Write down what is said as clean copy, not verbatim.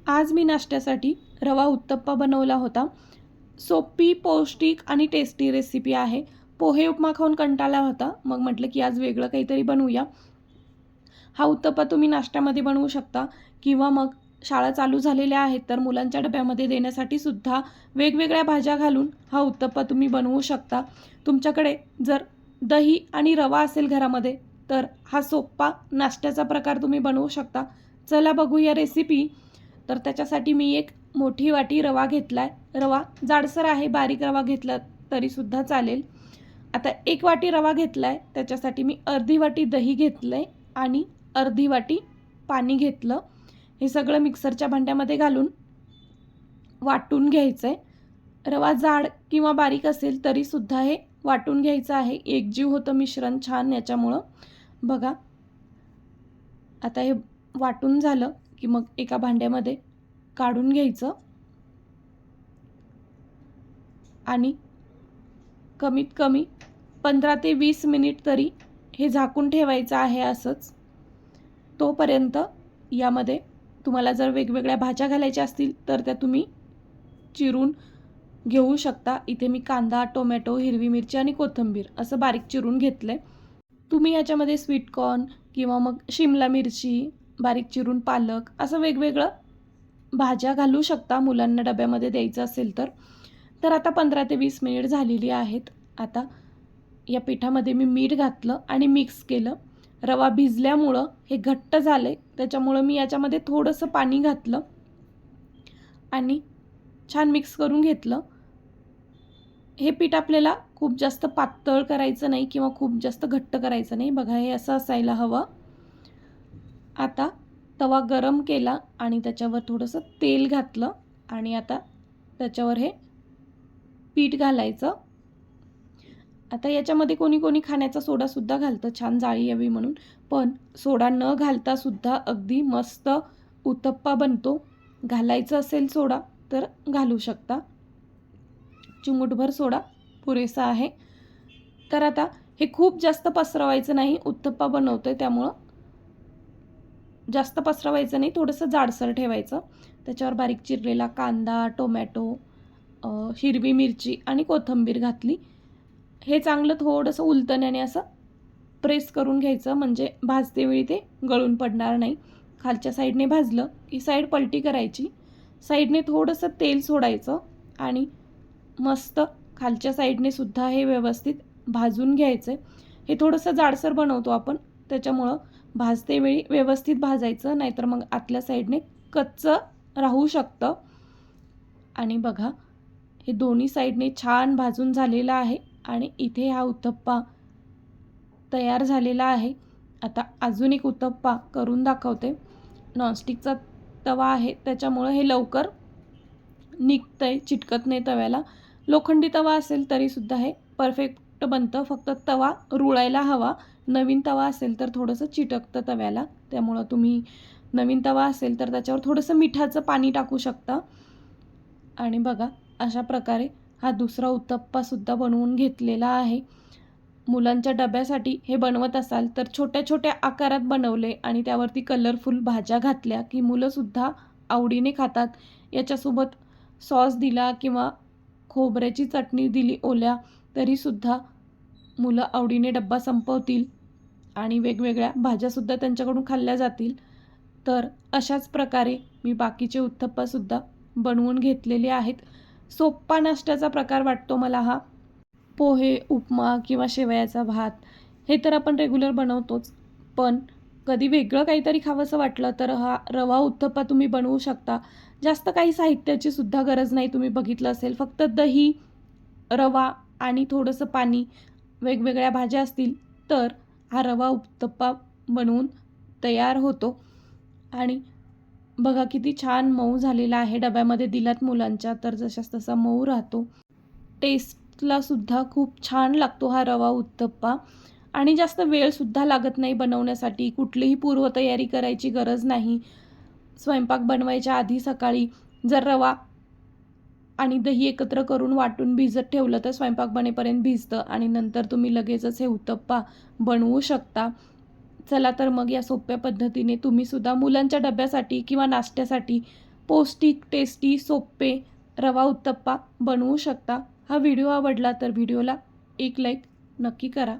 आज मी नाश्त्यासाठी रवा उत्तप्पा बनवला होता. सोपी, पौष्टिक आणि टेस्टी रेसिपी आहे. पोहे उपमा खाऊन कंटाळा होता, मग म्हटलं की आज वेगळं काहीतरी बनवूया. हा उत्तप्पा तुम्ही नाश्त्यामध्ये बनवू शकता किंवा मग शाळा चालू झालेल्या आहेत तर मुलांच्या डब्यामध्ये देण्यासाठी सुद्धा वेगवेगळ्या भाज्या घालून हा उत्तप्पा तुम्ही बनवू शकता. तुमच्याकडे जर दही आणि रवा असेल घरामध्ये तर हा सोपा नाश्त्याचा प्रकार तुम्ही बनवू शकता. चला बघूया रेसिपी. तर त्याच्यासाठी मी एक मोठी वाटी रवा घेतला आहे. रवा जाडसर आहे, बारीक रवा घेतला तरीसुद्धा चालेल. आता एक वाटी रवा घेतला आहे, त्याच्यासाठी मी अर्धी वाटी दही घेतलं आहे आणि अर्धी वाटी पाणी घेतलं. हे सगळं मिक्सरच्या भांड्यामध्ये घालून वाटून घ्यायचं आहे. रवा जाड किंवा बारीक असेल तरीसुद्धा हे वाटून घ्यायचं आहे. एकजीव होतं मिश्रण छान याच्यामुळं. बघा, आता हे वाटून झालं की मग एका भांड्यामध्ये काढून घ्यायचं आणि कमीत कमी 15 ते 20 मिनिट तरी हे झाकून ठेवायचं आहे असंच. तोपर्यंत यामध्ये तुम्हाला जर वेगवेगळ्या भाज्या घालायच्या असतील तर त्या तुम्ही चिरून घेऊ शकता. इथे मी कांदा, टोमॅटो, हिरवी मिरची आणि कोथिंबीर असं बारीक चिरून घेतलं आहे. तुम्ही याच्यामध्ये स्वीट कॉर्न किंवा मग शिमला मिरची, बारीक चिरून पालक असं वेगवेगळं भाज्या घालू शकता मुलांना डब्यामध्ये द्यायचं असेल तर. तर आता 15 ते 20 मिनिट झालेली आहेत. आता या पिठामध्ये मी मीठ घातलं आणि मिक्स केलं. रवा भिजल्यामुळं हे घट्ट झालं आहे, त्याच्यामुळं मी याच्यामध्ये थोडंसं पाणी घातलं आणि छान मिक्स करून घेतलं. हे पीठ आपल्याला खूप जास्त पातळ करायचं नाही किंवा खूप जास्त घट्ट करायचं नाही. बघा, हे असं असायला हवं. आता तवा गरम केला आणि त्याच्यावर थोडंसं तेल घातलं आणि आता त्याच्यावर हे पीठ घालायचं. आता याच्यामध्ये कोणी कोणी खाण्याचा सोडासुद्धा घालतं छान जाळी यावी म्हणून, पण सोडा न घालता सुद्धा अगदी मस्त उत्तप्पा बनतो. घालायचं असेल सोडा तर घालू शकता. चिमूटभर सोडा पुरेसा आहे. तर आता हे खूप जास्त पसरवायचं नाही, उत्तप्पा बनवतोय त्यामुळं जास्त पसरवायचं नाही, थोडंसं जाडसर ठेवायचं. त्याच्यावर बारीक चिरलेला कांदा, टोमॅटो, हिरवी मिरची आणि कोथिंबीर घातली. हे चांगलं थोडंसं उलटण्याने असं प्रेस करून घ्यायचं, म्हणजे भाजतेवेळी ते गळून पडणार नाही. खालच्या साईडने भाजलं की साईड पलटी करायची. साईडने थोडंसं तेल सोडायचं आणि मस्त खालच्या साईडने सुद्धा हे व्यवस्थित भाजून घ्यायचं. हे थोडंसं जाडसर बनवतो आपण, त्याच्यामुळं भाजतेवेळी व्यवस्थित भाजायचं, नाहीतर मग आतल्या साईडने कच्चं राहू शकतं. आणि बघा, हे दोन्ही साईडने छान भाजून झालेलं आहे आणि इथे हा उत्तप्पा तयार झालेला आहे. आता अजून एक उत्तप्पा करून दाखवते. नॉनस्टिकचा तवा आहे त्याच्यामुळं हे लवकर निघतंय, चिटकत नाही तव्याला. लोखंडी तवा असेल तरीसुद्धा हे परफेक्ट बनतं, फक्त तवा रुळायला हवा. नवीन तवा असेल तर थोडंसं चिटकतं तव्याला, त्यामुळं तुम्ही नवीन तवा असेल तर त्याच्यावर थोडंसं मिठाचं पाणी टाकू शकता. आणि बघा, अशा प्रकारे हा दुसरा उत्तप्पासुद्धा बनवून घेतलेला आहे. मुलांच्या डब्यासाठी हे बनवत असाल तर छोट्या छोट्या आकारात बनवले आणि त्यावरती कलरफुल भाज्या घातल्या की मुलंसुद्धा आवडीने खातात. याच्यासोबत सॉस दिला किंवा खोबऱ्याची चटणी दिली ओल्या तरीसुद्धा मुलं आवडीने डब्बा संपवतील आणि वेगवेगळ्या भाज्यासुद्धा त्यांच्याकडून खाल्ल्या जातील. तर अशाच प्रकारे मी बाकीचे उत्तप्पासुद्धा बनवून घेतलेले आहेत. सोप्पा नाश्त्याचा प्रकार वाटतो मला हा. पोहे, उपमा किंवा शेवयाचा भात हे तर आपण रेग्युलर बनवतोच, पण कधी वेगळं काहीतरी खावंसं वाटलं तर हा रवा उत्तप्पा तुम्ही बनवू शकता. जास्त काही साहित्याची सुद्धा गरज नाही, तुम्ही बघितलं असेल. फक्त दही, रवा आणि थोडंसं पाणी, वेगवेगळ्या भाज्या असतील तर हा रवा उत्तप्पा बनवून तयार होतो. आणि बघा किती छान मऊ झालेला आहे. डब्यामध्ये दिलात मुलांच्या तर जशास तसा मऊ राहतो. टेस्टला सुद्धा खूप छान लागतो हा रवा उत्तप्पा आणि जास्त वेळसुद्धा लागत नाही बनवण्यासाठी. कुठलीही पूर्वतयारी करायची गरज नाही. स्वयंपाक बनवायच्या आधी सकाळी जर रवा आणि दही एकत्र करून वाटून भिजत ठेवलं तर स्वयंपाक बनेपर्यंत भिजतं आणि नंतर तुम्ही लगेचच हे उत्तप्पा बनवू शकता. चला तर मग या सोप्या पद्धतीने तुम्हीसुद्धा मुलांच्या डब्यासाठी किंवा नाश्त्यासाठी पौष्टिक, टेस्टी, सोपे रवा उत्तप्पा बनवू शकता. हा व्हिडिओ आवडला तर व्हिडिओला एक लाईक नक्की करा.